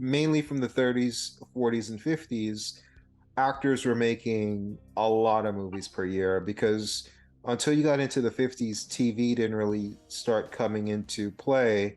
mainly from the 30s, 40s, and 50s, actors were making a lot of movies per year because until you got into the 50s, TV didn't really start coming into play,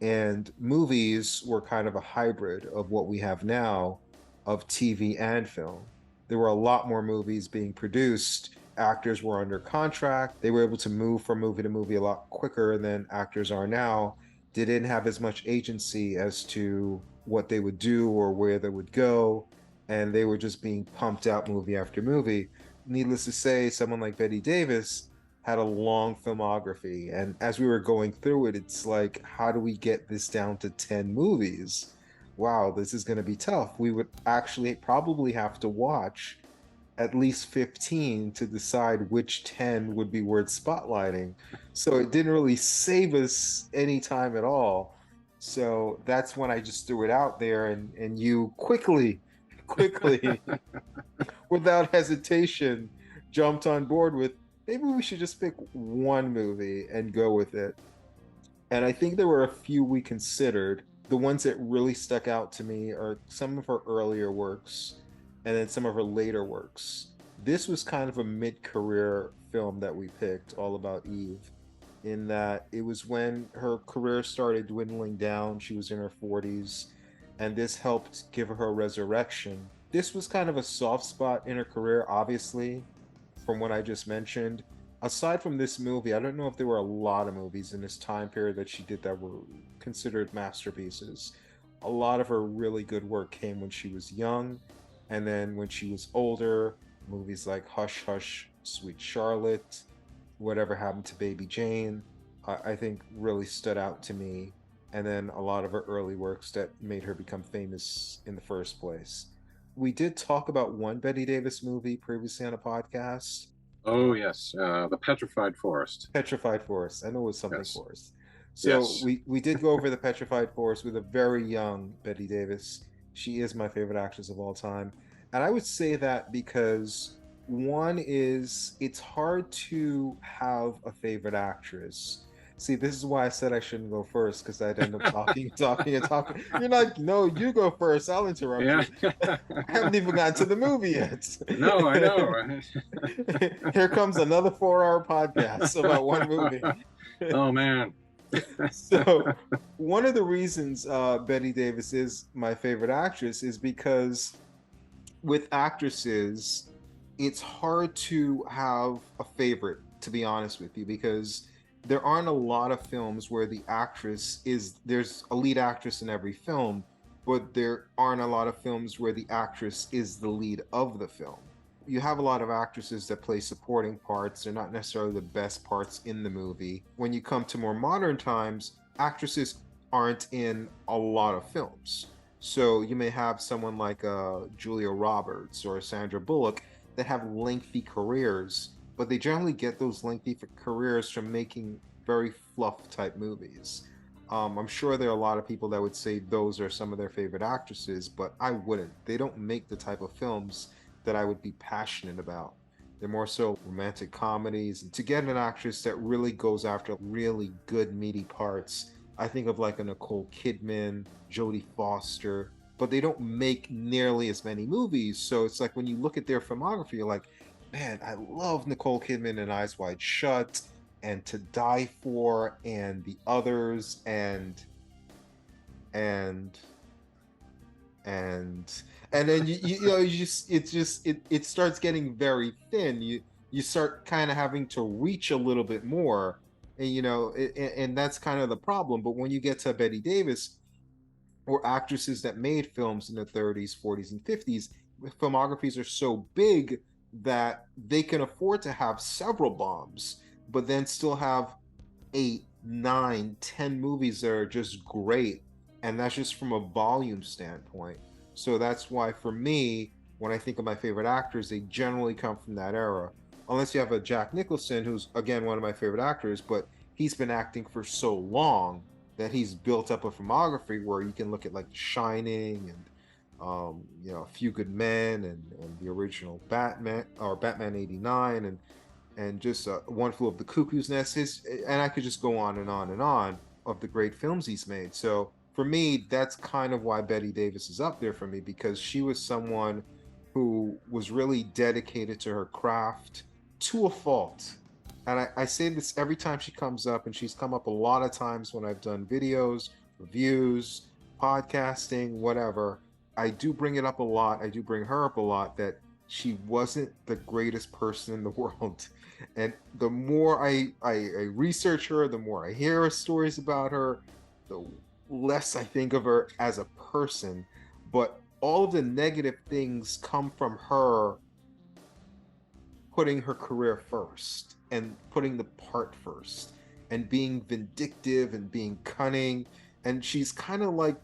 and movies were kind of a hybrid of what we have now of TV and film. There were a lot more movies being produced. Actors were under contract. They were able to move from movie to movie a lot quicker than actors are now. They didn't have as much agency as to what they would do or where they would go, and they were just being pumped out movie after movie. Needless to say, someone like Bette Davis had a long filmography, and as we were going through it, it's like, how do we get this down to 10 movies? Wow, this is going to be tough. We would actually probably have to watch at least 15 to decide which 10 would be worth spotlighting. So it didn't really save us any time at all. So that's when I just threw it out there, and you quickly, without hesitation, jumped on board with maybe we should just pick one movie and go with it. And I think there were a few we considered. The ones that really stuck out to me are some of her earlier works and then some of her later works. This was kind of a mid-career film that we picked, All About Eve, in that it was when her career started dwindling down. She was in her 40s, and this helped give her a resurrection. This was kind of a soft spot in her career, obviously, from what I just mentioned. Aside from this movie, I don't know if there were a lot of movies in this time period that she did that were considered masterpieces. A lot of her really good work came when she was young, and then when she was older, movies like Hush Hush, Sweet Charlotte, Whatever Happened to Baby Jane, I think really stood out to me. And then a lot of her early works that made her become famous in the first place. We did talk about one Bette Davis movie previously on a podcast, Oh, yes, the Petrified Forest. Petrified Forest. I know it was something Yes, Forest. So yes. we did go over the Petrified Forest with a very young Bette Davis. She is my favorite actress of all time. And I would say that because one is it's hard to have a favorite actress. See, this is why I said I shouldn't go first because I'd end up talking, talking, and talking. You're like, no, you go first. I'll interrupt Yeah. you. I haven't even gotten to the movie yet. No, I know, right? Here comes another 4 hour podcast about one movie. Oh man. So, one of the reasons Bette Davis is my favorite actress is because with actresses, it's hard to have a favorite, to be honest with you, because there aren't a lot of films where there's a lead actress in every film, but there aren't a lot of films where the actress is the lead of the film. You have a lot of actresses that play supporting parts. They're not necessarily the best parts in the movie. When you come to more modern times, actresses aren't in a lot of films. So you may have someone like Julia Roberts or Sandra Bullock that have lengthy careers, but they generally get those lengthy careers from making very fluff type movies. I'm sure there are a lot of people that would say those are some of their favorite actresses, but I wouldn't. They don't make the type of films that I would be passionate about. They're more so romantic comedies. And to get an actress that really goes after really good, meaty parts, I think of like a Nicole Kidman, Jodie Foster, but they don't make nearly as many movies. So it's like when you look at their filmography, you're like, man, I love Nicole Kidman and Eyes Wide Shut and To Die For and the others and and and then you know you just it starts getting very thin. You start kind of having to reach a little bit more, and and that's kind of the problem. But when you get to Bette Davis or actresses that made films in the 30s, 40s, and 50s, filmographies are so big that they can afford to have several bombs, but then still have 8, 9, 10 movies that are just great. And that's just from a volume standpoint. So that's why, for me, when I think of my favorite actors, they generally come from that era. Unless you have a Jack Nicholson, who's, again, one of my favorite actors, but he's been acting for so long that he's built up a filmography where you can look at like The Shining and A Few Good Men and the original Batman or Batman '89 and just One Flew Over the Cuckoo's Nest. And I could just go on and on and on of the great films he's made. So for me, that's kind of why Betty Davis is up there for me, because she was someone who was really dedicated to her craft to a fault. And I say this every time she comes up, and she's come up a lot of times when I've done videos, reviews, podcasting, whatever. I do bring it up a lot. I do bring her up a lot, that she wasn't the greatest person in the world. And the more I research her, the more I hear stories about her, the less I think of her as a person. But all of the negative things come from her putting her career first and putting the part first and being vindictive and being cunning. And she's kind of like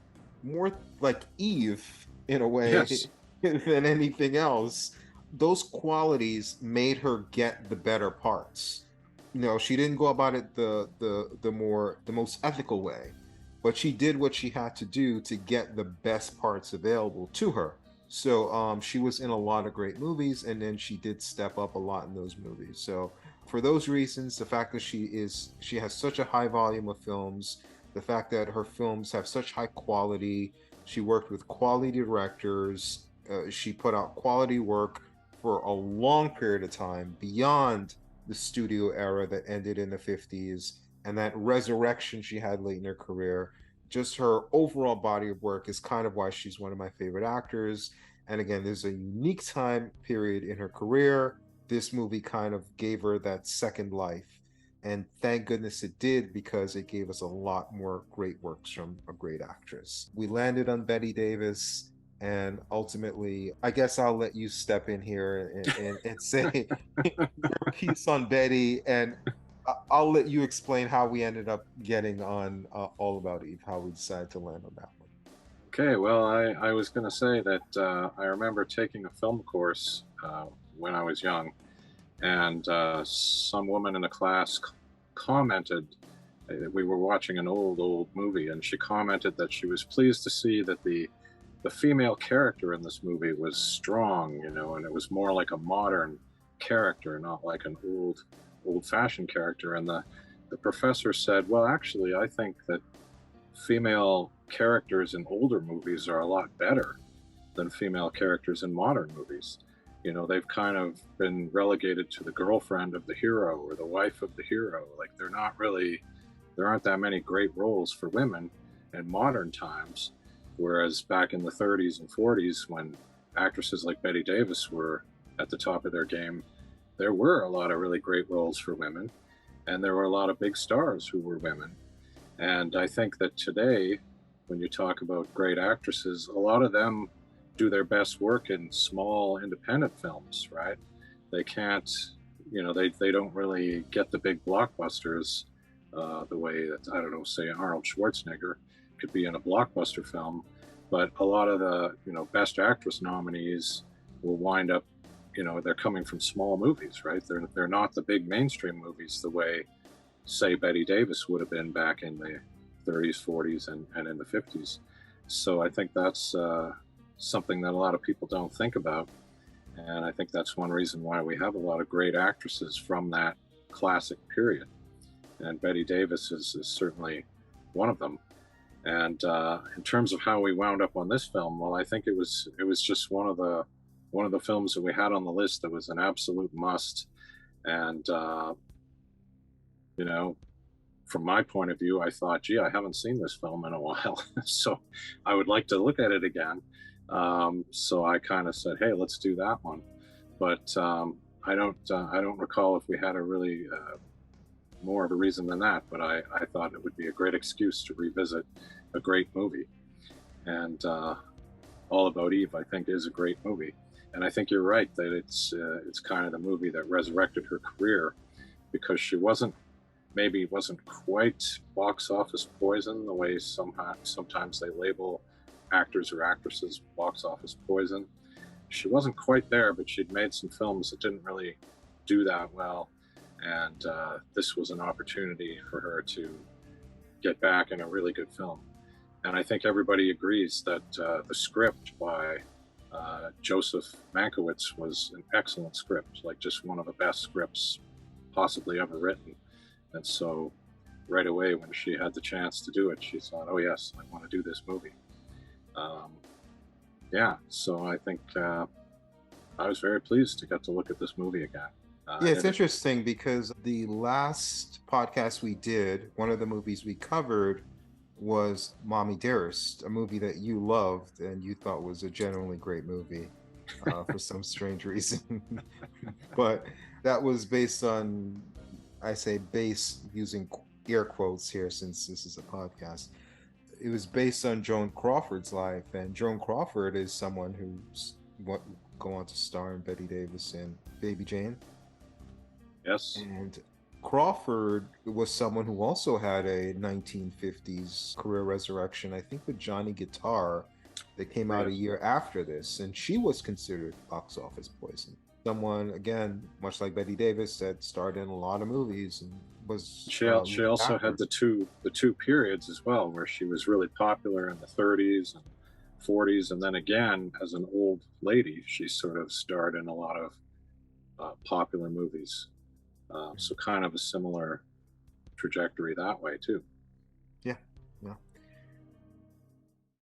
more like Eve in a way Yes. than anything else. Those qualities made her get the better parts. You know, she didn't go about it the most ethical way, but she did what she had to do to get the best parts available to her. So she was in a lot of great movies, and then she did step up a lot in those movies. So for those reasons, the fact that she has such a high volume of films, the fact that her films have such high quality, she worked with quality directors, she put out quality work for a long period of time beyond the studio era that ended in the 50s, and that resurrection she had late in her career. Just her overall body of work is kind of why she's one of my favorite actors. And again, there's a unique time period in her career. This movie kind of gave her that second life. And thank goodness it did, because it gave us a lot more great works from a great actress. We landed on Betty Davis, and ultimately, I guess I'll let you step in here and say your piece on Betty, and I'll let you explain how we ended up getting on All About Eve, how we decided to land on that one. Okay, well, I was going to say that I remember taking a film course when I was young, and some woman in the class commented that we were watching an old movie, and she commented that she was pleased to see that the female character in this movie was strong, you know, and it was more like a modern character, not like an old-fashioned character. And the professor said, well, actually, I think that female characters in older movies are a lot better than female characters in modern movies. You know, they've kind of been relegated to the girlfriend of the hero or the wife of the hero. Like, there aren't that many great roles for women in modern times. Whereas back in the 30s and 40s, when actresses like Bette Davis were at the top of their game, there were a lot of really great roles for women, and there were a lot of big stars who were women. And I think that today, when you talk about great actresses, a lot of them do their best work in small independent films, right? They can't, you know, they don't really get the big blockbusters the way that, I don't know, say Arnold Schwarzenegger could be in a blockbuster film. But a lot of the, you know, best actress nominees will wind up, you know, they're coming from small movies, right? They're not the big mainstream movies the way, say, Bette Davis would have been back in the 30s, 40s, and in the 50s. So I think that's something that a lot of people don't think about. And I think that's one reason why we have a lot of great actresses from that classic period. And Bette Davis is certainly one of them. And in terms of how we wound up on this film, well, I think it was just one of the films that we had on the list that was an absolute must. And you know, from my point of view, I thought, gee, I haven't seen this film in a while, so I would like to look at it again. So I kind of said, hey, let's do that one. But I don't recall if we had a really more of a reason than that, but I thought it would be a great excuse to revisit a great movie. And All About Eve, I think, is a great movie. And I think you're right that it's kind of the movie that resurrected her career, because she maybe wasn't quite box office poison the way sometimes they label actors or actresses box office poison. She wasn't quite there, but she'd made some films that didn't really do that well. And this was an opportunity for her to get back in a really good film. And I think everybody agrees that the script by Joseph Mankiewicz was an excellent script, like just one of the best scripts possibly ever written. And so right away when she had the chance to do it. She thought, "Oh yes, I want to do this movie." Um, yeah, so I think I was very pleased to get to look at this movie again. Yeah, it's It, interesting because the last podcast we did, one of the movies we covered was Mommy Dearest, a movie that you loved and you thought was a genuinely great movie for some strange reason. But that was based on, I say base using air quotes here since this is a podcast. It was based on Joan Crawford's life, and Joan Crawford is someone who's what go on to star in Betty Davis and Baby Jane. yes, And Crawford was someone who also had a 1950s career resurrection, I think with Johnny Guitar, that came out a yes. year after this, and she was considered box office poison. Someone, again, much like Betty Davis, that starred in a lot of movies and was She looked also had after. the two periods as well, where she was really popular in the 30s and 40s, and then again as an old lady, she sort of starred in a lot of popular movies. So kind of a similar trajectory that way too. Yeah,